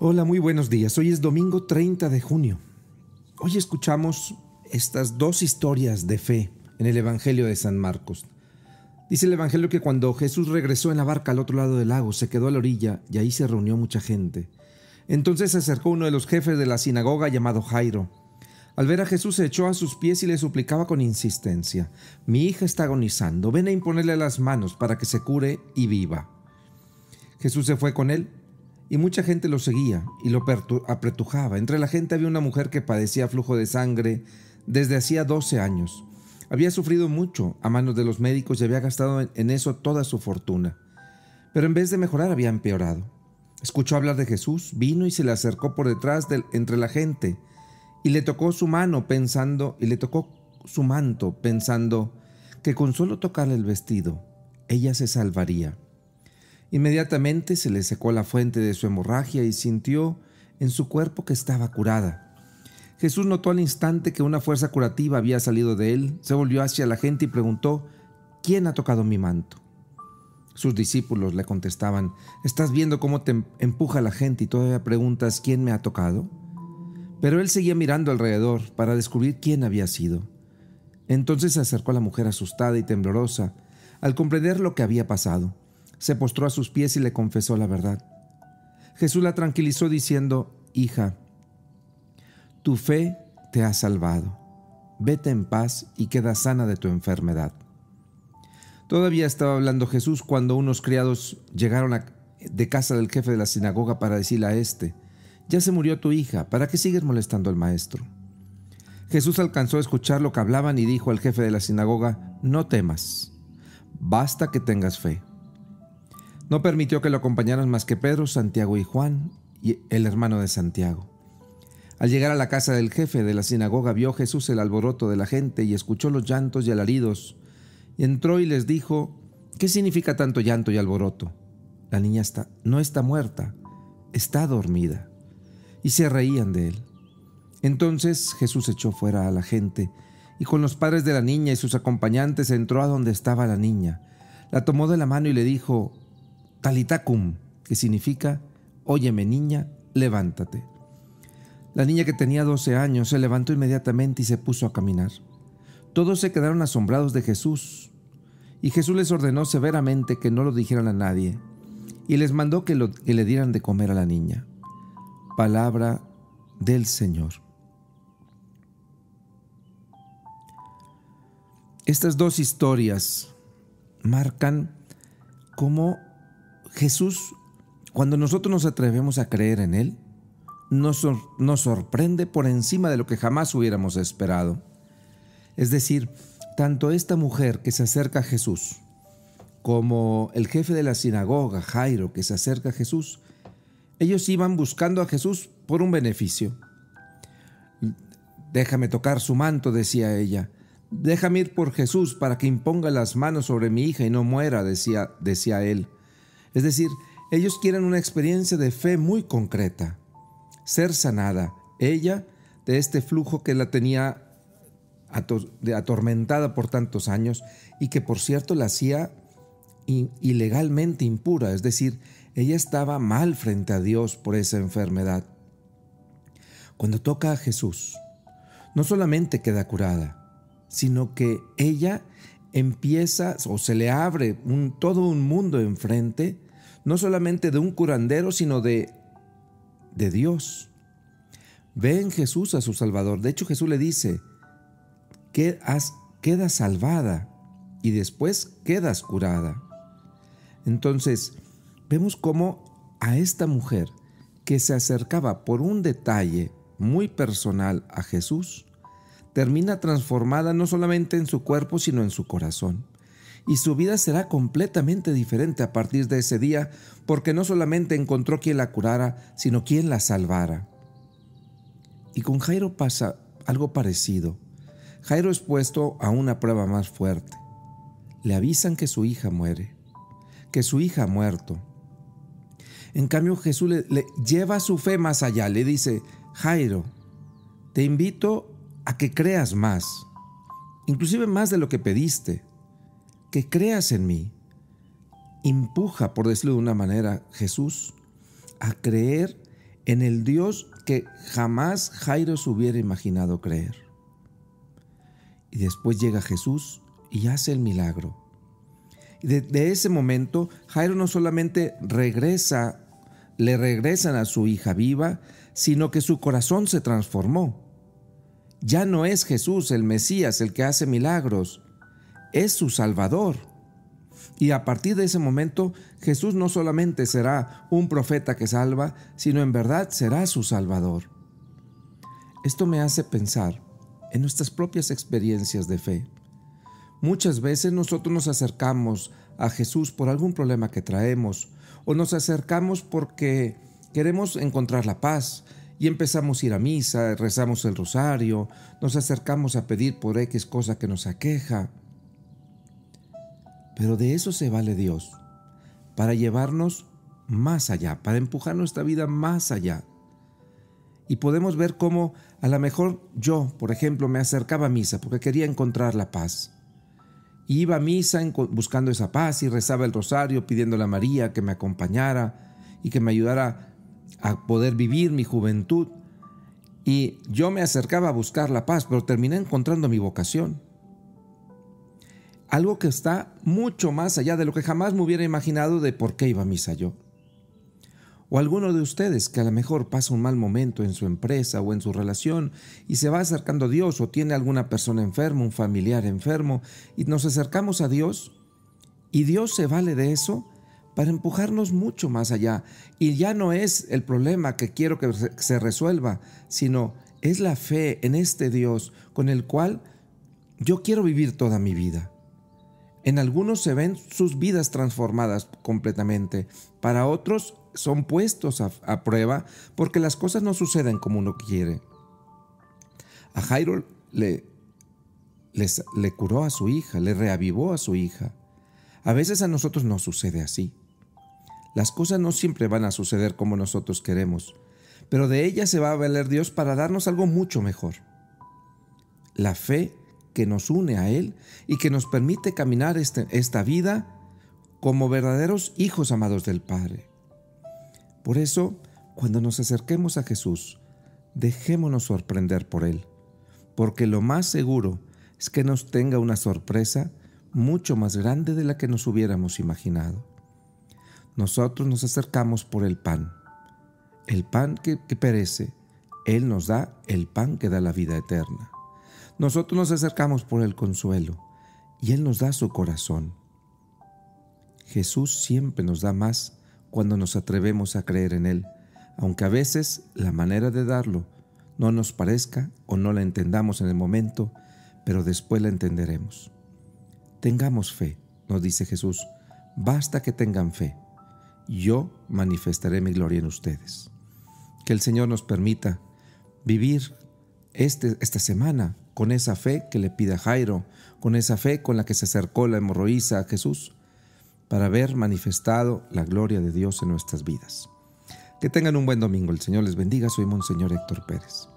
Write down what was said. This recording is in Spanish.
Hola, muy buenos días. Hoy es domingo 30 de junio. Hoy escuchamos estas dos historias de fe en el Evangelio de San Marcos. Dice el Evangelio que cuando Jesús regresó en la barca al otro lado del lago, se quedó a la orilla y ahí se reunió mucha gente. Entonces se acercó uno de los jefes de la sinagoga llamado Jairo. Al ver a Jesús se echó a sus pies y le suplicaba con insistencia: «Mi hija está agonizando, ven a imponerle las manos para que se cure y viva». Jesús se fue con él y mucha gente lo seguía y lo apretujaba. Entre la gente había una mujer que padecía flujo de sangre desde hacía 12 años. Había sufrido mucho a manos de los médicos y había gastado en eso toda su fortuna. Pero en vez de mejorar había empeorado. Escuchó hablar de Jesús, vino y se le acercó por detrás entre la gente y le tocó su manto pensando que con solo tocarle el vestido ella se salvaría. Inmediatamente se le secó la fuente de su hemorragia y sintió en su cuerpo que estaba curada. Jesús notó al instante que una fuerza curativa había salido de él, se volvió hacia la gente y preguntó: «¿Quién ha tocado mi manto?». Sus discípulos le contestaban: «¿Estás viendo cómo te empuja la gente y todavía preguntas quién me ha tocado?». Pero él seguía mirando alrededor para descubrir quién había sido. Entonces se acercó a la mujer asustada y temblorosa. Al comprender lo que había pasado, se postró a sus pies y le confesó la verdad. Jesús la tranquilizó diciendo: «Hija, tu fe te ha salvado. Vete en paz y queda sana de tu enfermedad». Todavía estaba hablando Jesús cuando unos criados llegaron de casa del jefe de la sinagoga para decirle a éste: «Ya se murió tu hija, ¿para qué sigues molestando al maestro?». Jesús alcanzó a escuchar lo que hablaban y dijo al jefe de la sinagoga: «No temas, basta que tengas fe». No permitió que lo acompañaran más que Pedro, Santiago y Juan, y el hermano de Santiago. Al llegar a la casa del jefe de la sinagoga, vio Jesús el alboroto de la gente y escuchó los llantos y alaridos. Y entró y les dijo: «¿Qué significa tanto llanto y alboroto? La niña no está muerta, está dormida». Y se reían de él. Entonces Jesús echó fuera a la gente y con los padres de la niña y sus acompañantes entró a donde estaba la niña. La tomó de la mano y le dijo: «Talitá cum», que significa: «Óyeme, niña, levántate». La niña, que tenía 12 años, se levantó inmediatamente y se puso a caminar. Todos se quedaron asombrados de Jesús, y Jesús les ordenó severamente que no lo dijeran a nadie, y les mandó que le dieran de comer a la niña. Palabra del Señor. Estas dos historias marcan cómo Jesús, cuando nosotros nos atrevemos a creer en Él, nos sorprende por encima de lo que jamás hubiéramos esperado. Es decir, tanto esta mujer que se acerca a Jesús, como el jefe de la sinagoga, Jairo, que se acerca a Jesús, ellos iban buscando a Jesús por un beneficio. «Déjame tocar su manto», decía ella. «Déjame ir por Jesús para que imponga las manos sobre mi hija y no muera», decía él. Es decir, ellos quieren una experiencia de fe muy concreta. Ser sanada, ella, de este flujo que la tenía atormentada por tantos años y que, por cierto, la hacía ilegalmente impura. Es decir, ella estaba mal frente a Dios por esa enfermedad. Cuando toca a Jesús, no solamente queda curada, sino que ella empieza, o se le abre todo un mundo enfrente, no solamente de un curandero, sino de Dios. Ve en Jesús a su Salvador. De hecho, Jesús le dice: quedas salvada y después quedas curada. Entonces, vemos cómo a esta mujer que se acercaba por un detalle muy personal a Jesús, termina transformada no solamente en su cuerpo, sino en su corazón. Y su vida será completamente diferente a partir de ese día, porque no solamente encontró quien la curara, sino quien la salvara. Y con Jairo pasa algo parecido. Jairo es puesto a una prueba más fuerte. Le avisan que su hija muere, que su hija ha muerto. En cambio, Jesús le lleva su fe más allá. Le dice: «Jairo, te invito a que creas más, inclusive más de lo que pediste, que creas en mí». Empuja, por decirlo de una manera, Jesús a creer en el Dios que jamás Jairo se hubiera imaginado creer. Y después llega Jesús y hace el milagro. Y de ese momento, Jairo no solamente le regresan a su hija viva, sino que su corazón se transformó. Ya no es Jesús el Mesías el que hace milagros, es su Salvador. Y a partir de ese momento, Jesús no solamente será un profeta que salva, sino en verdad será su Salvador. Esto me hace pensar en nuestras propias experiencias de fe. Muchas veces nosotros nos acercamos a Jesús por algún problema que traemos, o nos acercamos porque queremos encontrar la paz y empezamos a ir a misa, rezamos el rosario, nos acercamos a pedir por X cosa que nos aqueja. Pero de eso se vale Dios, para llevarnos más allá, para empujar nuestra vida más allá. Y podemos ver cómo a lo mejor yo, por ejemplo, me acercaba a misa porque quería encontrar la paz. Y iba a misa buscando esa paz y rezaba el rosario pidiéndole a María que me acompañara y que me ayudara a poder vivir mi juventud. Y yo me acercaba a buscar la paz, pero terminé encontrando mi vocación. Algo que está mucho más allá de lo que jamás me hubiera imaginado de por qué iba a misa yo. O alguno de ustedes que a lo mejor pasa un mal momento en su empresa o en su relación y se va acercando a Dios, o tiene alguna persona enferma, un familiar enfermo, y nos acercamos a Dios, y Dios se vale de eso para empujarnos mucho más allá. Y ya no es el problema que quiero que se resuelva, sino es la fe en este Dios con el cual yo quiero vivir toda mi vida. En algunos se ven sus vidas transformadas completamente, para otros son puestos a prueba porque las cosas no suceden como uno quiere. A Jairo le curó a su hija, le reavivó a su hija. A veces a nosotros no sucede así. Las cosas no siempre van a suceder como nosotros queremos, pero de ellas se va a valer Dios para darnos algo mucho mejor. La fe que nos une a Él y que nos permite caminar esta vida como verdaderos hijos amados del Padre. Por eso, cuando nos acerquemos a Jesús, dejémonos sorprender por Él, porque lo más seguro es que nos tenga una sorpresa mucho más grande de la que nos hubiéramos imaginado. Nosotros nos acercamos por el pan que perece. Él nos da el pan que da la vida eterna. Nosotros nos acercamos por el consuelo y Él nos da su corazón. Jesús siempre nos da más cuando nos atrevemos a creer en Él, aunque a veces la manera de darlo no nos parezca o no la entendamos en el momento, pero después la entenderemos. Tengamos fe, nos dice Jesús, basta que tengan fe. Yo manifestaré mi gloria en ustedes. Que el Señor nos permita vivir esta semana con esa fe que le pide a Jairo, con esa fe con la que se acercó la hemorroísa a Jesús, para ver manifestado la gloria de Dios en nuestras vidas. Que tengan un buen domingo. El Señor les bendiga. Soy Monseñor Héctor Pérez.